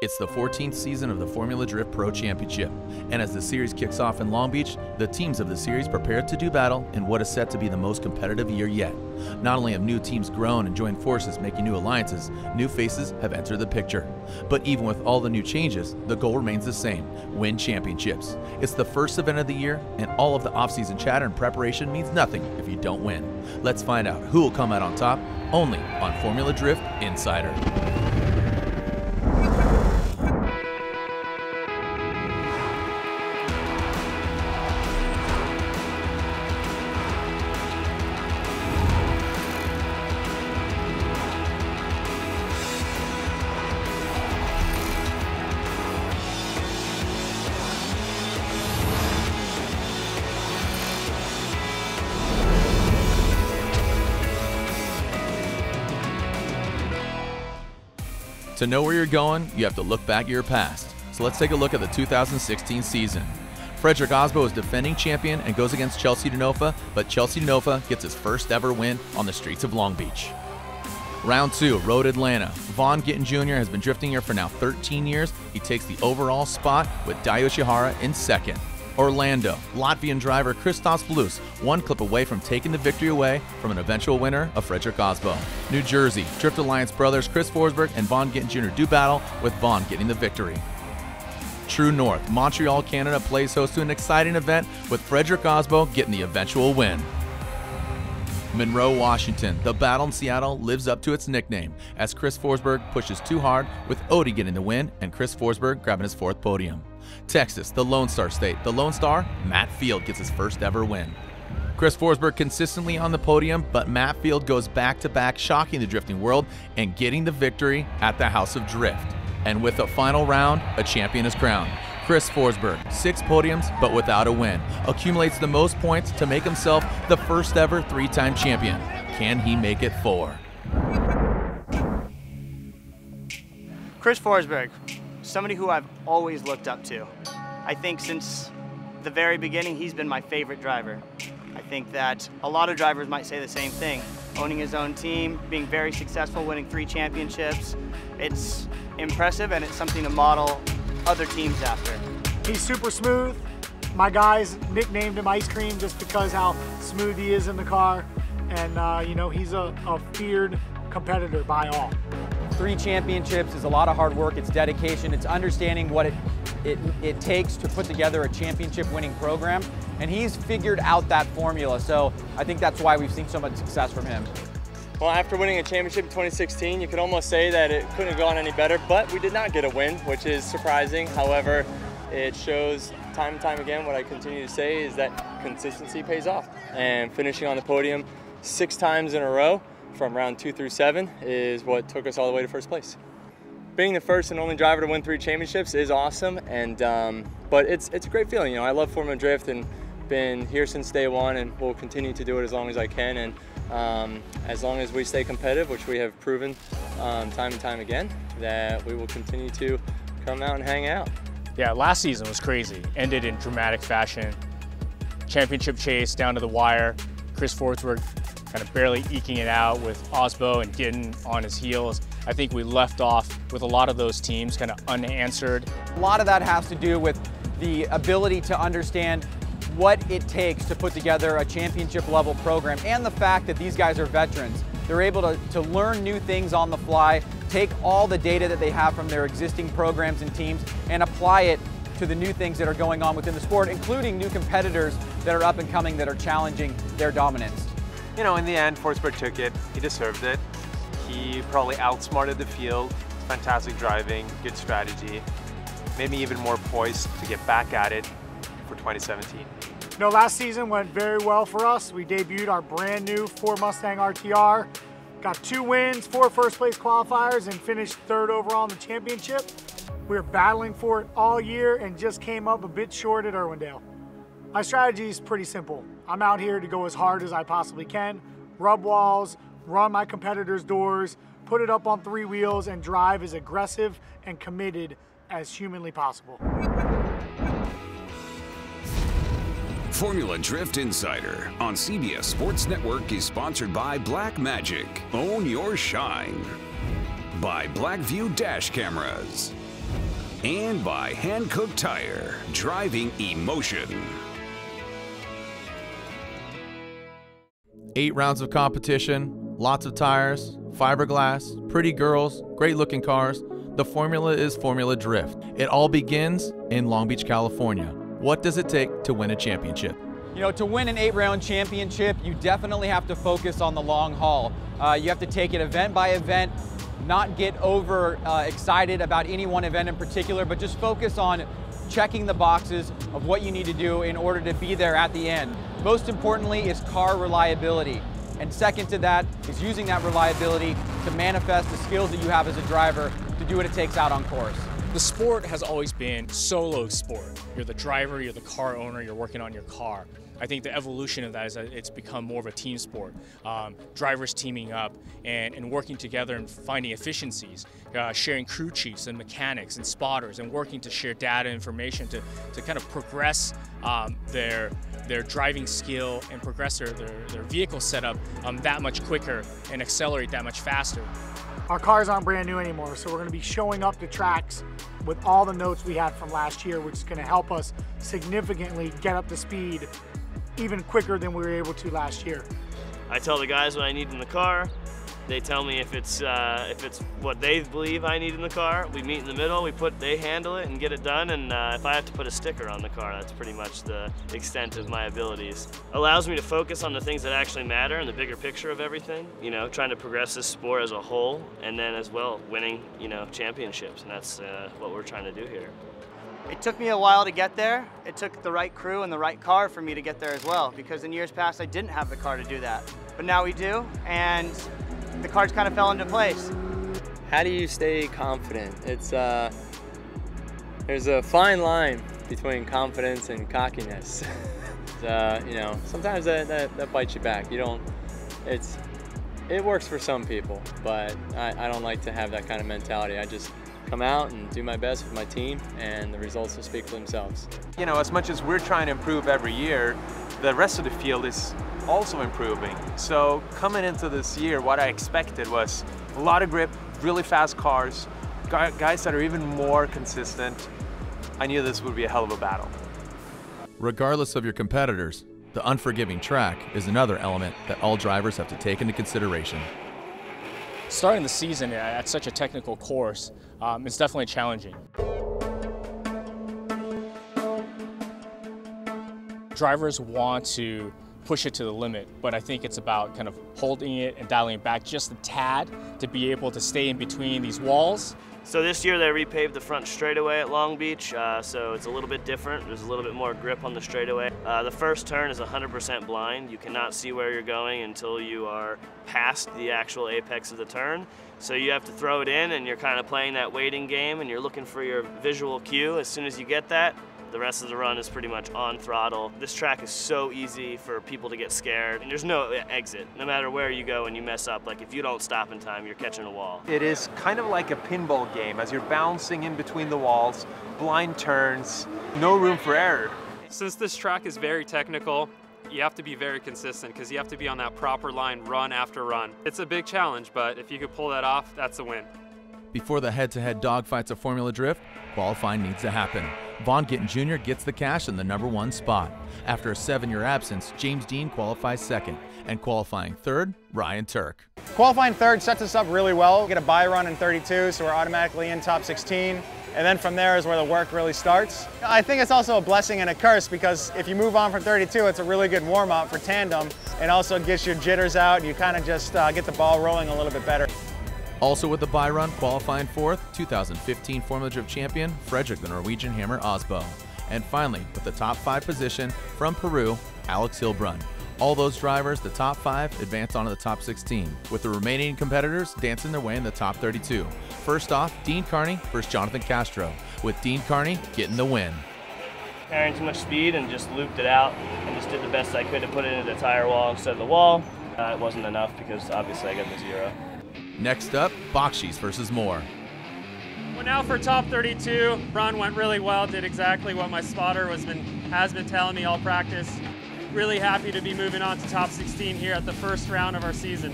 It's the 14th season of the Formula Drift Pro Championship, and as the series kicks off in Long Beach, the teams of the series prepare to do battle in what is set to be the most competitive year yet. Not only have new teams grown and joined forces making new alliances, new faces have entered the picture. But even with all the new changes, the goal remains the same: win championships. It's the first event of the year, and all of the off-season chatter and preparation means nothing if you don't win. Let's find out who will come out on top, only on Formula Drift Insider. To know where you're going, you have to look back at your past. So let's take a look at the 2016 season. Frederick Osbo is defending champion and goes against Chelsea Denofa, but Chelsea Denofa gets his first ever win on the streets of Long Beach. Round 2, Road Atlanta. Vaughn Gittin Jr. has been drifting here for now 13 years. He takes the overall spot with Dai Yoshihara in second. Orlando, Latvian driver Christos Blus, one clip away from taking the victory away from an eventual winner of Frederick Osbo. New Jersey, Drift Alliance brothers Chris Forsberg and Vaughn Gittin Jr. do battle, with Vaughn getting the victory. True North, Montreal, Canada plays host to an exciting event with Frederick Osbo getting the eventual win. Monroe, Washington, the battle in Seattle lives up to its nickname as Chris Forsberg pushes too hard, with Odie getting the win and Chris Forsberg grabbing his 4th podium. Texas, the Lone Star State, the Lone Star, Matt Field gets his first ever win. Chris Forsberg consistently on the podium, but Matt Field goes back-to-back, shocking the drifting world and getting the victory at the House of Drift. And with a final round, a champion is crowned. Chris Forsberg, 6 podiums but without a win, accumulates the most points to make himself the first ever 3-time champion. Can he make it 4? Chris Forsberg, somebody who I've always looked up to. I think since the very beginning, he's been my favorite driver. I think that a lot of drivers might say the same thing. Owning his own team, being very successful, winning 3 championships. It's impressive, and it's something to model other teams after. He's super smooth. My guys nicknamed him Ice Cream just because how smooth he is in the car. And you know, he's a feared competitor by all. 3 championships is a lot of hard work. It's dedication. It's understanding what it takes to put together a championship winning program. And he's figured out that formula. So I think that's why we've seen so much success from him. Well, after winning a championship in 2016, you could almost say that it couldn't have gone any better, but we did not get a win, which is surprising. However, it shows time and time again what I continue to say is that consistency pays off. And finishing on the podium 6 times in a row from round 2 through 7 is what took us all the way to first place. Being the first and only driver to win 3 championships is awesome, and but it's a great feeling. You know, I love Formula Drift and been here since day 1, and will continue to do it as long as I can. And as long as we stay competitive, which we have proven time and time again, that we will continue to come out and hang out. Yeah, last season was crazy. Ended in dramatic fashion. Championship chase down to the wire. Chris Forsberg kind of barely eking it out with Osbo and Gittin on his heels. I think we left off with a lot of those teams kind of unanswered. A lot of that has to do with the ability to understand what it takes to put together a championship level program, and the fact that these guys are veterans. They're able to learn new things on the fly, take all the data that they have from their existing programs and teams and apply it to the new things that are going on within the sport, including new competitors that are up and coming that are challenging their dominance. You know, in the end, Forsberg took it. He deserved it. He probably outsmarted the field. Fantastic driving, good strategy. Made me even more poised to get back at it for 2017. You know, last season went very well for us. We debuted our brand new Ford Mustang RTR, got 2 wins, 4 first place qualifiers, and finished 3rd overall in the championship. We were battling for it all year and just came up a bit short at Irwindale. My strategy is pretty simple. I'm out here to go as hard as I possibly can, rub walls, run my competitors' doors, put it up on 3 wheels, and drive as aggressive and committed as humanly possible. Formula Drift Insider on CBS Sports Network is sponsored by Black Magic. Own your shine. By Blackview Dash Cameras. And by Hankook Tire, driving emotion. 8 rounds of competition, lots of tires, fiberglass, pretty girls, great looking cars. The formula is Formula Drift. It all begins in Long Beach, California. What does it take to win a championship? You know, to win an 8-round championship, you definitely have to focus on the long haul. You have to take it event by event, not get over excited about any one event in particular, but just focus on checking the boxes of what you need to do in order to be there at the end. Most importantly is car reliability. And second to that is using that reliability to manifest the skills that you have as a driver to do what it takes out on course. The sport has always been solo sport. You're the driver, you're the car owner, you're working on your car. I think the evolution of that is that it's become more of a team sport. Drivers teaming up and working together and finding efficiencies, sharing crew chiefs and mechanics and spotters and working to share data information to kind of progress their driving skill and progress their vehicle setup that much quicker and accelerate that much faster. Our cars aren't brand new anymore, so we're going to be showing up to tracks with all the notes we had from last year, which is going to help us significantly get up to speed even quicker than we were able to last year. I tell the guys what I need in the car. They tell me if it's what they believe I need in the car. We meet in the middle, they handle it and get it done, and if I have to put a sticker on the car, that's pretty much the extent of my abilities. Allows me to focus on the things that actually matter and the bigger picture of everything, you know, trying to progress this sport as a whole, and then as well winning, you know, championships, and that's what we're trying to do here. It took me a while to get there. It took the right crew and the right car for me to get there as well, because in years past I didn't have the car to do that. But now we do, and the cards kind of fell into place. How do you stay confident? It's there's a fine line between confidence and cockiness. You know, sometimes that bites you back. It works for some people, but I don't like to have that kind of mentality. I just come out and do my best with my team, and the results will speak for themselves. You know, as much as we're trying to improve every year, the rest of the field is also improving. So coming into this year, what I expected was a lot of grip, really fast cars, guys that are even more consistent. I knew this would be a hell of a battle. Regardless of your competitors, the unforgiving track is another element that all drivers have to take into consideration. Starting the season at such a technical course, it's definitely challenging. Drivers want to push it to the limit, but I think it's about kind of holding it and dialing it back just a tad to be able to stay in between these walls. So this year they repaved the front straightaway at Long Beach, so it's a little bit different. There's a little bit more grip on the straightaway. The first turn is 100% blind. You cannot see where you're going until you are past the actual apex of the turn. So you have to throw it in, and you're kind of playing that waiting game, and you're looking for your visual cue. As soon as you get that, the rest of the run is pretty much on throttle. This track is so easy for people to get scared, and there's no exit. No matter where you go and you mess up, like if you don't stop in time, you're catching a wall. It is kind of like a pinball game as you're bouncing in between the walls, blind turns, no room for error. Since this track is very technical, you have to be very consistent because you have to be on that proper line run after run. It's a big challenge, but if you could pull that off, that's a win. Before the head-to-head dogfights of Formula Drift, qualifying needs to happen. Vaughn Gittin Jr. gets the cash in the #1 spot. After a 7-year absence, James Dean qualifies second, and qualifying third, Ryan Turk. Qualifying third sets us up really well. We get a bye run in 32, so we're automatically in top 16. And then from there is where the work really starts. I think it's also a blessing and a curse because if you move on from 32, it's a really good warm-up for tandem. It also gets your jitters out, and you kind of just get the ball rolling a little bit better. Also with the bye run, qualifying fourth, 2015 Formula Drift champion, Frederick the Norwegian Hammer Osbo. And finally, with the top 5 position from Peru, Alex Hilbrun. All those drivers, the top 5, advance onto the top 16, with the remaining competitors dancing their way in the top 32. First off, Dean Carney versus Jonathan Castro, with Dean Carney getting the win. Carrying too much speed and just looped it out and just did the best I could to put it into the tire wall instead of the wall. It wasn't enough because obviously I got the 0. Next up, Bakshi's versus Moore. Well, now for top 32, run went really well, did exactly what my spotter has been telling me all practice. Really happy to be moving on to top 16 here at the first round of our season.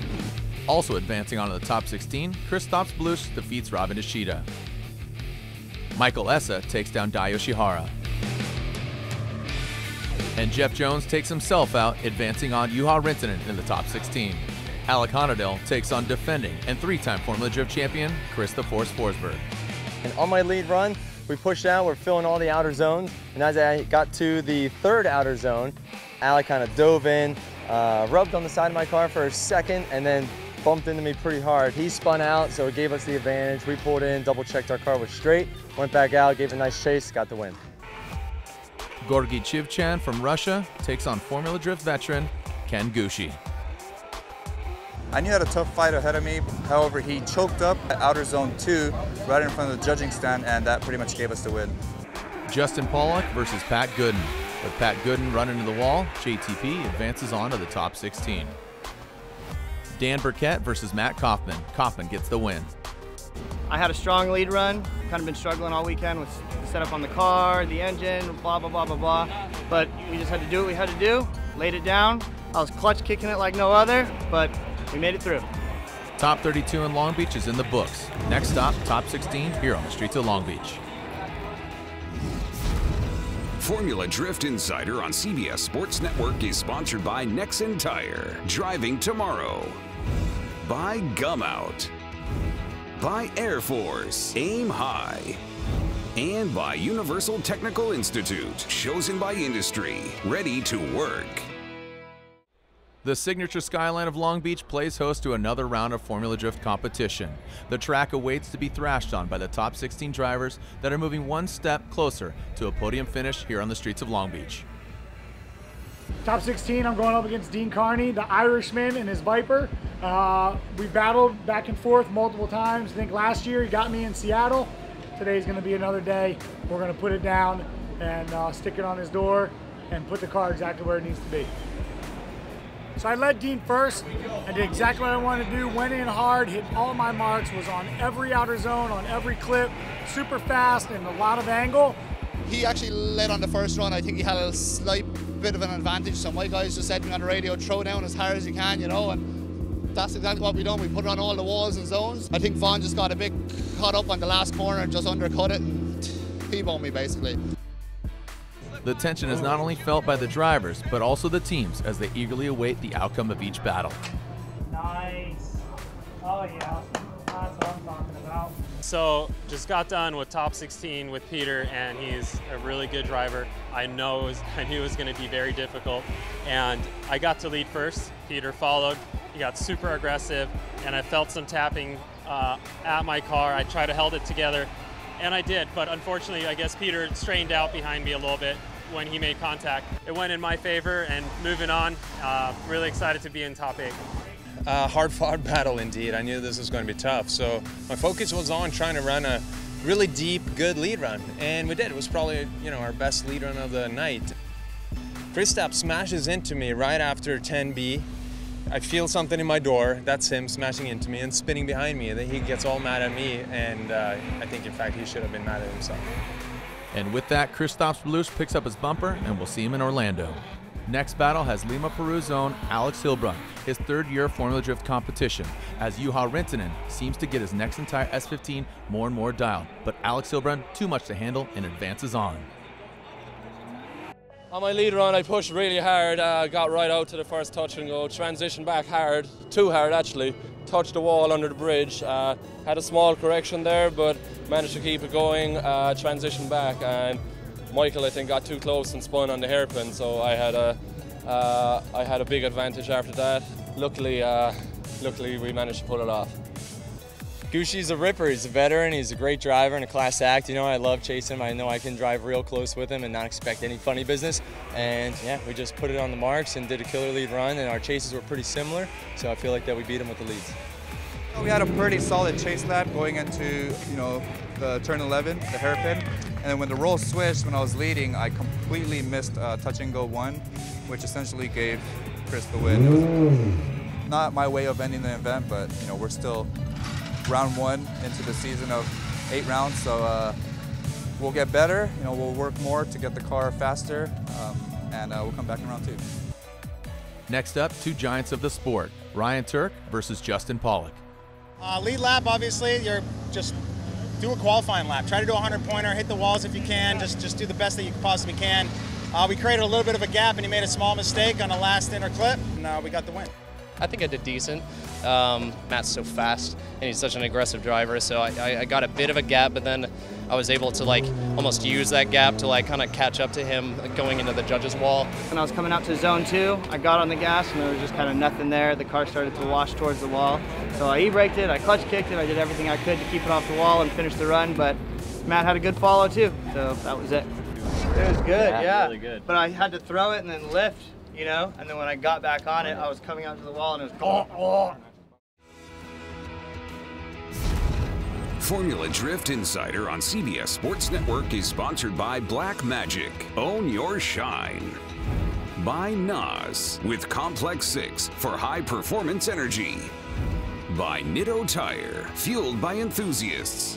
Also advancing onto the top 16, Christoph Blusch defeats Robin Ishida. Michael Essa takes down Dai Yoshihara. And Jeff Jones takes himself out, advancing on Juha Rintanen in the top 16. Alec Honadell takes on defending and three-time Formula Drift champion Chris the Force Forsberg. And on my lead run, we pushed out, we're filling all the outer zones, and as I got to the third outer zone, Alec kind of dove in, rubbed on the side of my car for a second, and then bumped into me pretty hard. He spun out, so it gave us the advantage. We pulled in, double-checked our car was straight, went back out, gave a nice chase, got the win. Gorgi Chivchan from Russia takes on Formula Drift veteran Ken Gushi. I knew I had a tough fight ahead of me. However, he choked up at outer zone 2 right in front of the judging stand, and that pretty much gave us the win. Justin Pollock versus Pat Gooden. With Pat Gooden running into the wall, JTP advances on to the top 16. Dan Burkett versus Matt Kaufman. Kaufman gets the win. I had a strong lead run, kind of been struggling all weekend with the setup on the car, the engine, blah, blah, blah, blah, blah. But we just had to do what we had to do, laid it down. I was clutch kicking it like no other, but we made it through. Top 32 in Long Beach is in the books. Next stop, top 16 here on the streets of Long Beach. Formula Drift Insider on CBS Sports Network is sponsored by Nexen Tire, driving tomorrow. By Gum Out. By Air Force, aim high. And by Universal Technical Institute, chosen by industry, ready to work. The signature skyline of Long Beach plays host to another round of Formula Drift competition. The track awaits to be thrashed on by the top 16 drivers that are moving one step closer to a podium finish here on the streets of Long Beach. Top 16, I'm going up against Dean Carney, the Irishman, and his Viper. We battled back and forth multiple times. I think last year he got me in Seattle. Today's going to be another day. We're going to put it down and stick it on his door and put the car exactly where it needs to be. So I led Dean first. I did exactly what I wanted to do, went in hard, hit all my marks, was on every outer zone, on every clip, super fast and a lot of angle. He actually led on the first run. I think he had a slight bit of an advantage, so my guys just said to me on the radio, throw down as hard as you can, you know, and that's exactly what we done. We put it on all the walls and zones. I think Vaughn just got a bit caught up on the last corner and just undercut it and T-boned me basically. The tension is not only felt by the drivers, but also the teams as they eagerly await the outcome of each battle. Nice. Oh yeah, that's what I'm talking about. So just got done with top 16 with Peter, and he's a really good driver. I knew it was going to be very difficult, and I got to lead first. Peter followed. He got super aggressive, and I felt some tapping at my car. I tried to hold it together, and I did, but unfortunately, I guess Peter strained out behind me a little bit when he made contact. It went in my favor, and moving on, really excited to be in top 8. Hard-fought battle indeed. I knew this was going to be tough, so my focus was on trying to run a really deep, good lead run, and we did. It was probably, our best lead run of the night. Kristaps smashes into me right after 10B. I feel something in my door. That's him smashing into me and spinning behind me. Then he gets all mad at me, and I think, in fact, he should have been mad at himself. And with that, Kristaps Blush picks up his bumper, and we'll see him in Orlando. Next battle has Lima Peru's own Alex Hilbrun, his third year Formula Drift competition, as Juha Rintanen seems to get his Nexen Tire S15 more and more dialed. But Alex Hilbrun, too much to handle, and advances on. On my lead run, I pushed really hard, got right out to the first touch and go, transitioned back hard, too hard actually, touched the wall under the bridge, had a small correction there, but managed to keep it going, transitioned back, and Michael, I think, got too close and spun on the hairpin, so I had a big advantage after that. Luckily, we managed to pull it off. Gushi's a ripper. He's a veteran. He's a great driver and a class act. I love chasing him. I know I can drive real close with him and not expect any funny business. And yeah, we just put it on the marks and did a killer lead run, and our chases were pretty similar, so I feel like that we beat him with the leads. We had a pretty solid chase lap going into, the turn 11, the hairpin. And then when the role switched, when I was leading, I completely missed touch and go 1, which essentially gave Chris the win. It was not my way of ending the event, but we're still round 1 into the season of 8 rounds, so we'll get better. We'll work more to get the car faster, and we'll come back in round 2. Next up, two giants of the sport, Ryan Turk versus Justin Pollock. Lead lap, obviously, you're just do a qualifying lap. Try to do a 100-pointer, hit the walls if you can, just do the best that you possibly can. We created a little bit of a gap, and he made a small mistake on the last inner clip, and we got the win. I think I did decent. Matt's so fast, and he's such an aggressive driver, so I got a bit of a gap, but then I was able to like almost use that gap to like kind of catch up to him going into the judges' wall. When I was coming out to zone 2, I got on the gas, and there was just kind of nothing there. The car started to wash towards the wall. So I e-braked it, I clutch kicked it, I did everything I could to keep it off the wall and finish the run, but Matt had a good follow too, so that was it. It was good, yeah. Really good. But I had to throw it and then lift, you know, and then when I got back on it, I was coming out to the wall and it was Formula Drift Insider on CBS Sports Network is sponsored by Black Magic. Own your shine. By NOS with Complex 6 for high performance energy. By Nitto Tire, fueled by enthusiasts.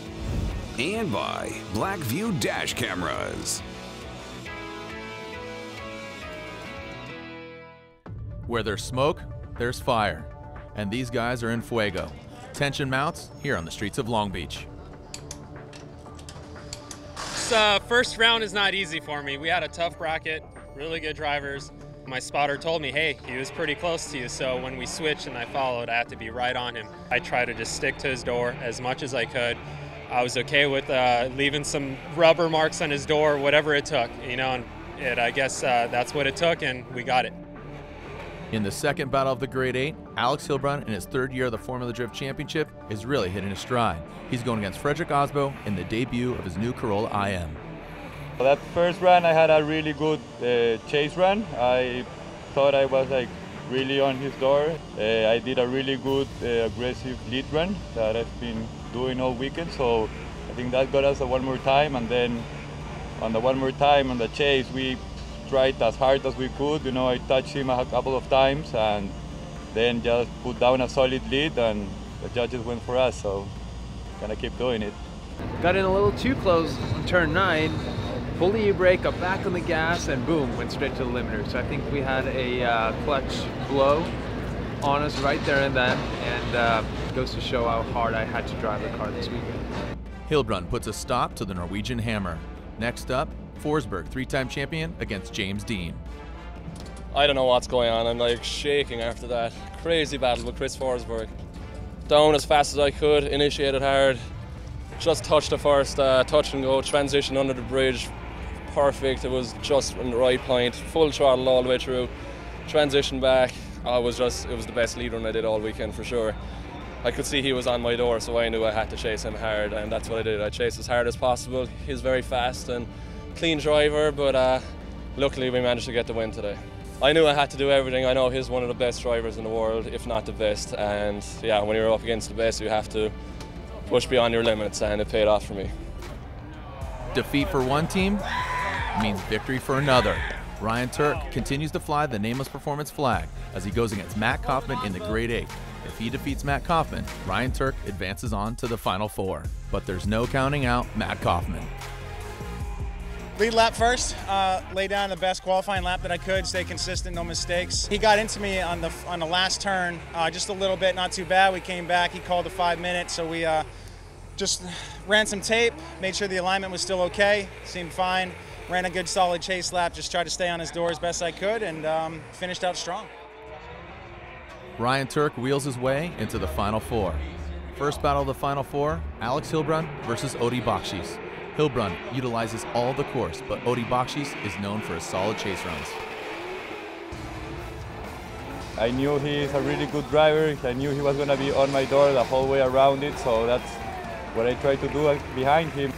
And by Blackview Dash Cameras. Where there's smoke, there's fire. And these guys are in fuego. Tension mounts here on the streets of Long Beach. This first round is not easy for me. We had a tough bracket, really good drivers. My spotter told me, hey, he was pretty close to you, so when we switched and I followed, I had to be right on him. I tried to just stick to his door as much as I could. I was okay with leaving some rubber marks on his door, whatever it took, you know, and I guess that's what it took, and we got it. In the second battle of the Grade 8, Alex Hilbrun, in his third year of the Formula Drift Championship, is really hitting his stride. He's going against Frederick Osbo in the debut of his new Corolla IM. That first run, I had a really good chase run. I thought I was like really on his door. I did a really good aggressive lead run that I've been doing all weekend, so I think that got us a one more time, and then on the one more time on the chase, we tried as hard as we could. You know, I touched him a couple of times and then just put down a solid lead, and the judges went for us, so gonna keep doing it. Got in a little too close on turn 9, fully e-brake, got back on the gas, and boom, went straight to the limiter. So I think we had a clutch blow on us right there and then, and goes to show how hard I had to drive the car this weekend. Hilbrun puts a stop to the Norwegian Hammer. Next up, Forsberg, 3-time champion, against James Dean. I don't know what's going on. I'm like shaking after that. Crazy battle with Chris Forsberg. Down as fast as I could, initiated hard. Just touched the first touch and go, transition under the bridge. Perfect, it was just in the right point. Full throttle all the way through. Transition back. It was the best lead run I did all weekend for sure. I could see he was on my door, so I knew I had to chase him hard, and that's what I did. I chased as hard as possible. He's very fast and clean driver, but luckily we managed to get the win today. I knew I had to do everything. I know he's one of the best drivers in the world, if not the best, and yeah, when you're up against the best, you have to push beyond your limits, and it paid off for me. Defeat for one team means victory for another. Ryan Turk continues to fly the nameless performance flag as he goes against Matt Kaufman in the Grade 8. If he defeats Matt Kaufman, Ryan Turk advances on to the Final Four. But there's no counting out Matt Kaufman. Lead lap first, lay down the best qualifying lap that I could, stay consistent, no mistakes. He got into me on the last turn, just a little bit, not too bad. We came back, he called a 5 minutes, so we just ran some tape, made sure the alignment was still okay, seemed fine. Ran a good solid chase lap, just tried to stay on his door as best I could, and finished out strong. Ryan Turk wheels his way into the Final Four. First battle of the Final Four, Alex Hilbrun versus Odi Bakshis. Hilbrun utilizes all the course, but Odi Bakshis is known for his solid chase runs. I knew he's a really good driver. I knew he was going to be on my door the whole way around it, so that's what I tried to do behind him.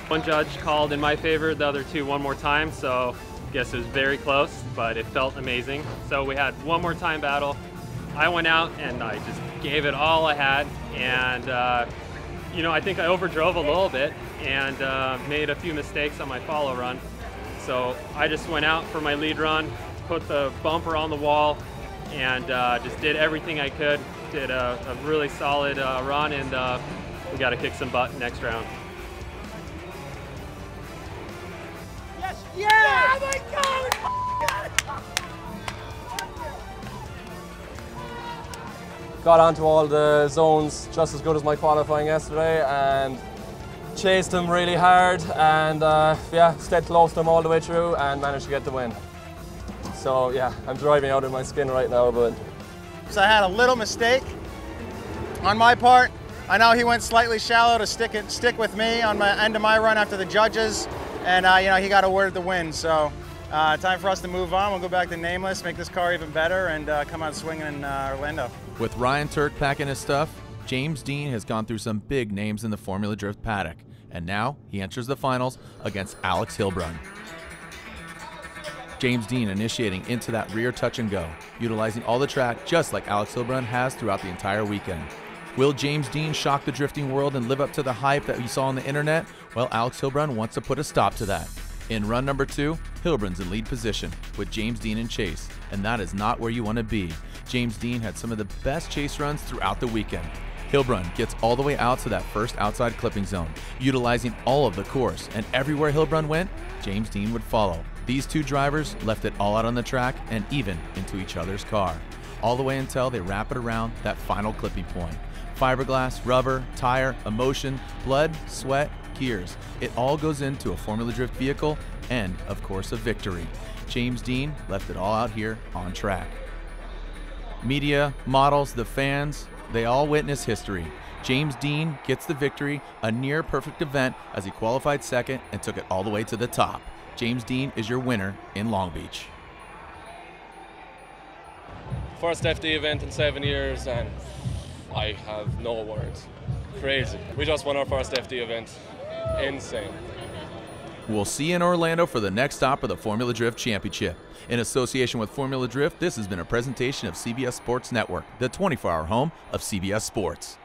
One judge called in my favor, the other two one more time, so I guess it was very close, but it felt amazing. So we had one more time battle. I went out and I just gave it all I had, and you know, I think I overdrove a little bit and made a few mistakes on my follow run. So I just went out for my lead run, put the bumper on the wall, and just did everything I could. Did a really solid run, and we got to kick some butt next round. Yes! Yeah! Oh my God! got onto all the zones just as good as my qualifying yesterday, and chased them really hard, and yeah, stayed close to them all the way through and managed to get the win. So yeah, I'm driving out of my skin right now, but... So I had a little mistake on my part. I know he went slightly shallow to stick with me on my end of my run after the judges, and you know, he got awarded the win. So time for us to move on. We'll go back to Nameless, make this car even better, and come out swinging in Orlando. With Ryan Turk packing his stuff, James Dean has gone through some big names in the Formula Drift paddock, and now he enters the finals against Alex Hilbrun. James Dean initiating into that rear touch and go, utilizing all the track just like Alex Hilbrun has throughout the entire weekend. Will James Dean shock the drifting world and live up to the hype that we saw on the internet? Well, Alex Hilbrun wants to put a stop to that. In run number 2, Hilbrun's in lead position with James Dean in chase, and that is not where you want to be. James Dean had some of the best chase runs throughout the weekend. Hilbrun gets all the way out to that first outside clipping zone, utilizing all of the course, and everywhere Hilbrun went, James Dean would follow. These two drivers left it all out on the track and even into each other's car, all the way until they wrap it around that final clipping point. Fiberglass, rubber, tire, emotion, blood, sweat, gears. It all goes into a Formula Drift vehicle and, of course, a victory. James Dean left it all out here on track. Media, models, the fans, they all witness history. James Dean gets the victory, a near perfect event as he qualified second and took it all the way to the top. James Dean is your winner in Long Beach. First FD event in 7 years, and I have no words. Crazy. We just won our first FD event. Insane. We'll see you in Orlando for the next stop of the Formula Drift Championship. In association with Formula Drift, this has been a presentation of CBS Sports Network, the 24-hour home of CBS Sports.